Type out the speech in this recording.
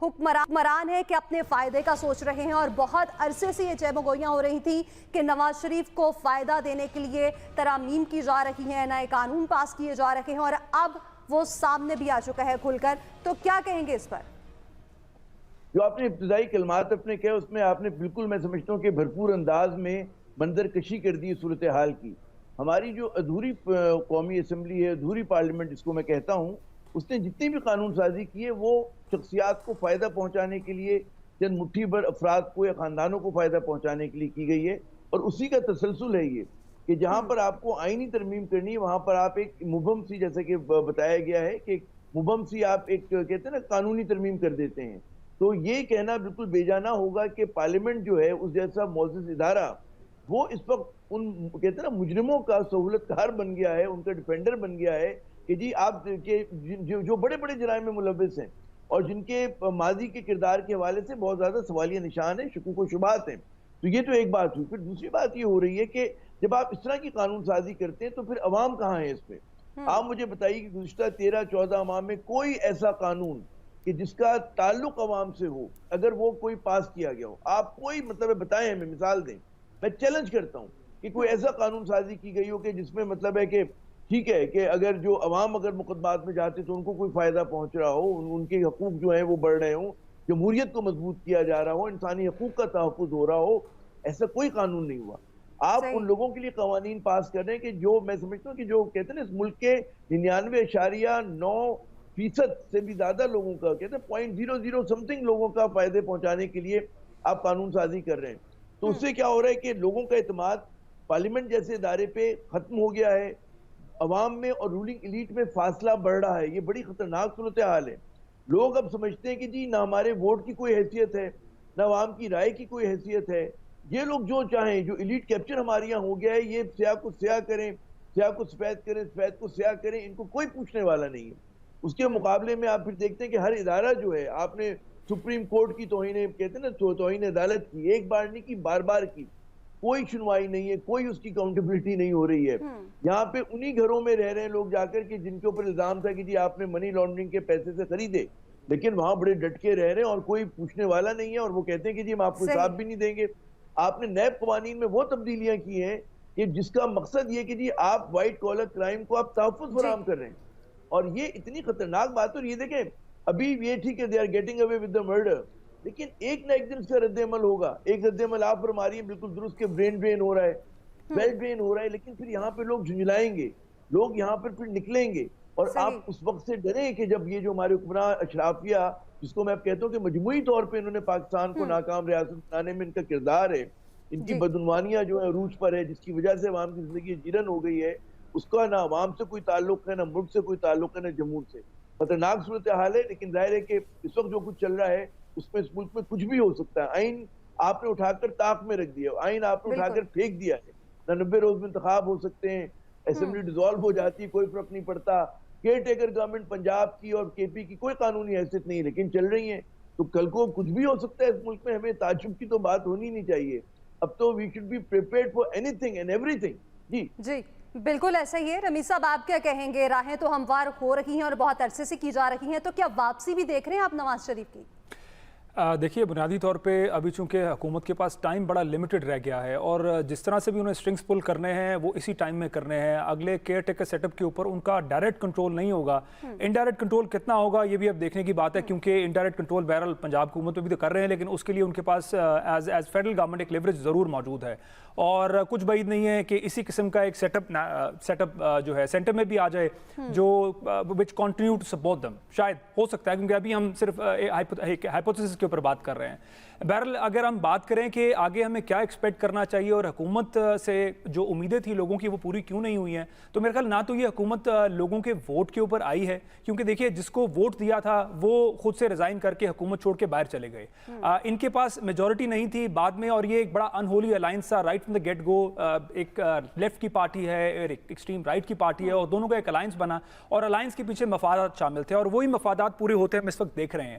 حکمران ہے کہ اپنے فائدے کا سوچ رہے ہیں، اور بہت عرصے سے یہ چہم گوئیاں ہو رہی تھی کہ نواز شریف کو فائدہ دینے کے لیے ترامیم کی جا رہی ہیں، نئے قانون پاس کیے جا رہے ہیں، اور اب وہ سامنے بھی آ چکا ہے کھل کر. تو کیا کہیں گے اس پر؟ جو آپ نے ابتدائی کلمات اپنے کہے اس میں آپ نے بالکل میں سمجھتا ہوں کہ بھرپور انداز میں منظر کشی کر دی صورتحال کی. ہماری جو ادھوری قومی اسمبلی ہے، ادھوری پارلیمنٹ جس کو میں کہتا ہوں، اس نے جتنی بھی قانون سازی کی ہے وہ شخصیات کو فائدہ پہنچانے کے لیے، چند مٹھی بھر افراد کو یا خاندانوں کو فائدہ پہنچانے کے لیے کی گئی ہے. اور اسی کا تسلسل ہے یہ کہ جہاں پر آپ کو آئینی ترمیم کرنی ہے وہاں پر آپ ایک مبہم سی، جیسے کہ بتایا گیا ہے کہ ایک مبہم سی آپ ایک کہتے ہیں نا قانونی ترمیم کر دیتے ہیں. تو یہ کہنا بالکل بے جانا ہوگا کہ پارلیمنٹ جو ہے اس جیسا معزز ادارہ وہ اس وقت ان کہتے ہیں نا مجرموں کا سہولت کار بن گیا ہے، ان کا ڈیفینڈر بن گیا ہے کہ جی آپ جو بڑے بڑے جرائم میں ملوث ہیں اور جن کے ماضی کے کردار کے حوالے سے بہت زیادہ سوالیہ نشان ہیں، شکوک و شبہات ہیں. تو یہ تو ایک بات ہوئی. پھر دوسری بات یہ ہو رہی ہے کہ جب آپ اس طرح کی قانون سازی کرتے ہیں تو پھر عوام کہاں ہے اس پہ؟ آپ مجھے بتائیے کہ گزشتہ 13-14 ماہ میں کوئی ایسا قانون کہ جس کا تعلق عوام سے ہو، اگر وہ کوئی پاس کیا گیا ہو، آپ کوئی مطلب بتائیں، ہمیں مثال دیں. میں چیلنج کرتا ہوں کہ کوئی ایسا قانون سازی کی گئی ہو کہ جس میں مطلب ہے کہ ٹھیک ہے کہ اگر جو عوام اگر مقدمات میں جاتے تو ان کو کوئی فائدہ پہنچ رہا ہو، ان کے حقوق جو ہیں وہ بڑھ رہے ہوں، جمہوریت کو مضبوط کیا جا رہا ہو، انسانی حقوق کا تحفظ ہو رہا ہو. ایسا کوئی قانون نہیں ہوا. آپ ان لوگوں کے لیے قوانین پاس کر رہے ہیں کہ جو میں سمجھتا ہوں کہ جو کہتے ہیں نا اس ملک کے 99.9% سے بھی زیادہ لوگوں کا، کہتے ہیں 0.00 سم تھنگ لوگوں کا فائدے پہنچانے کے لیے آپ قانون سازی کر رہے ہیں. تو اس سے کیا ہو رہا ہے کہ لوگوں کا اعتماد پارلیمنٹ جیسے ادارے پہ ختم ہو گیا ہے. عوام میں اور رولنگ ایلیٹ میں فاصلہ بڑھ رہا ہے. یہ بڑی خطرناک صورتحال ہے. لوگ اب سمجھتے ہیں کہ جی نہ ہمارے ووٹ کی کوئی حیثیت ہے، نہ عوام کی رائے کی کوئی حیثیت ہے. یہ لوگ جو چاہیں، جو ایلیٹ کیپچر ہمارے یہاں ہو گیا ہے، یہ سیاہ کو سیاہ کریں، سیاہ کو سفید کریں، سفید کو سیاہ کریں، ان کو کوئی پوچھنے والا نہیں ہے. اس کے مقابلے میں آپ پھر دیکھتے ہیں کہ ہر ادارہ جو ہے، آپ نے سپریم کورٹ کی توہین کہتے ہیں نا توہین عدالت کی، ایک بار نہیں کی، بار بار کی. کوئی سنوائی نہیں ہے، کوئی اس کی اکاؤنٹیبلٹی نہیں ہو رہی ہے. یہاں پہ انہی گھروں میں رہ رہے ہیں لوگ جا کر کے جن کے اوپر الزام تھا کہ جی آپ نے منی لانڈرنگ کے پیسے سے خریدے، لیکن وہاں بڑے ڈٹ کے رہ رہے ہیں اور کوئی پوچھنے والا نہیں ہے. اور وہ کہتے ہیں کہ جی ہم آپ کو حساب بھی نہیں دیں گے. آپ نے نیب قوانین میں وہ تبدیلیاں کی ہیں کہ جس کا مقصد یہ کہ جی آپ وائٹ کالر کرائم کو آپ تحفظ فراہم کر رہے ہیں. اور یہ اتنی خطرناک بات. اور یہ دیکھیں ابھی یہ ٹھیک ہے they are getting away with the murder، لیکن ایک نہ ایک دن اس کا رد عمل ہوگا. ایک رد عمل آپ فرما رہی ہیں بالکل درست کہ برین ڈرین ہو رہا ہے، ویل ڈرین ہو رہا ہے، لیکن پھر یہاں پہ لوگ جھنجھلائیں گے، لوگ یہاں پر پھر نکلیں گے. اور آپ اس وقت سے ڈریں کہ جب یہ جو ہمارے حکمراں اشرافیہ، جس کو میں اب کہتا ہوں کہ مجموعی طور پہ انہوں نے پاکستان کو ناکام ریاست بنانے میں ان کا کردار ہے، ان کی بدعنوانیاں جو ہے عروج پر ہے، جس کی وجہ سے عوام کی زندگی جیرن ہو گئی ہے، اس کا نہ عوام سے کوئی تعلق ہے، نہ ملک سے کوئی تعلق ہے، نہ جمہور سے. خطرناک صورتحال ہے. لیکن ظاہر ہے کہ اس وقت جو کچھ چل رہا ہے اس میں اس ملک میں کچھ بھی ہو سکتا ہے. آئین آپ نے اٹھا کر طاق میں رکھ دیا، آئین آپ نے اٹھا کر پھینک دیا ہے. نہ 90 روز میں انتخاب ہو سکتے ہیں، اسمبلی ڈیزالو ہو جاتی، کوئی فرق نہیں پڑتا. کیئر ٹیکر گورنمنٹ پنجاب کی اور کے پی کی کوئی قانونی حیثیت نہیں، لیکن چل رہی ہیں. تو کل کو کچھ بھی ہو سکتا ہے اس ملک میں. ہمیں تعجب کی تو بات ہونی نہیں چاہیے. اب تو we should be prepared for anything and everything. جی بالکل ایسا ہی ہے. رمیز صاحب آپ کیا کہیں گے؟ راہیں تو ہموار ہو رہی ہیں اور بہت عرصے سے کی جا رہی ہیں، تو کیا واپسی بھی دیکھ رہے ہیں آپ نواز شریف کی؟ دیکھیے بنیادی طور پہ ابھی چونکہ حکومت کے پاس ٹائم بڑا لمیٹڈ رہ گیا ہے، اور جس طرح سے بھی انہیں سٹرنگز پل کرنے ہیں وہ اسی ٹائم میں کرنے ہیں. اگلے کیئر ٹیکر سیٹ اپ کے اوپر ان کا ڈائریکٹ کنٹرول نہیں ہوگا. انڈائریکٹ کنٹرول کتنا ہوگا یہ بھی اب دیکھنے کی بات ہے، کیونکہ انڈائریکٹ کنٹرول بہرحال پنجاب حکومت پہ بھی تو کر رہے ہیں، لیکن اس کے لیے ان کے پاس ایز فیڈرل گورنمنٹ ایک لیوریج ضرور موجود ہے. اور کچھ بعید نہیں ہے کہ اسی قسم کا ایک سیٹ اپ جو ہے سینٹر میں بھی آ جائے، جو وچ کنٹینیو ٹو سپورٹ دم. شاید ہو سکتا ہے، کیونکہ ابھی ہم صرف ہائپوتھیسس کے اوپر بات کر رہے ہیں. بہرحال اگر ہم بات کریں کہ آگے ہمیں کیا ایکسپیکٹ کرنا چاہیے اور حکومت سے جو امیدیں تھی لوگوں کی وہ پوری کیوں نہیں ہوئی ہیں، تو میرے خیال نہ تو یہ حکومت لوگوں کے ووٹ کے اوپر آئی ہے، کیونکہ دیکھیے جس کو ووٹ دیا تھا وہ خود سے ریزائن کر کے حکومت چھوڑ کے باہر چلے گئے. ان کے پاس میجورٹی نہیں تھی بعد میں، اور یہ ایک بڑا انہولی الائنس تھا right from the get go. ایک لیفٹ کی پارٹی ہے اور ایک ایکسٹریم رائٹ کی پارٹی ہے، اور دونوں کا ایک الائنس بنا، اور الائنس کے پیچھے مفادات شامل تھے، اور وہی مفادات پورے ہوتے ہیں ہم اس وقت دیکھ رہے ہیں.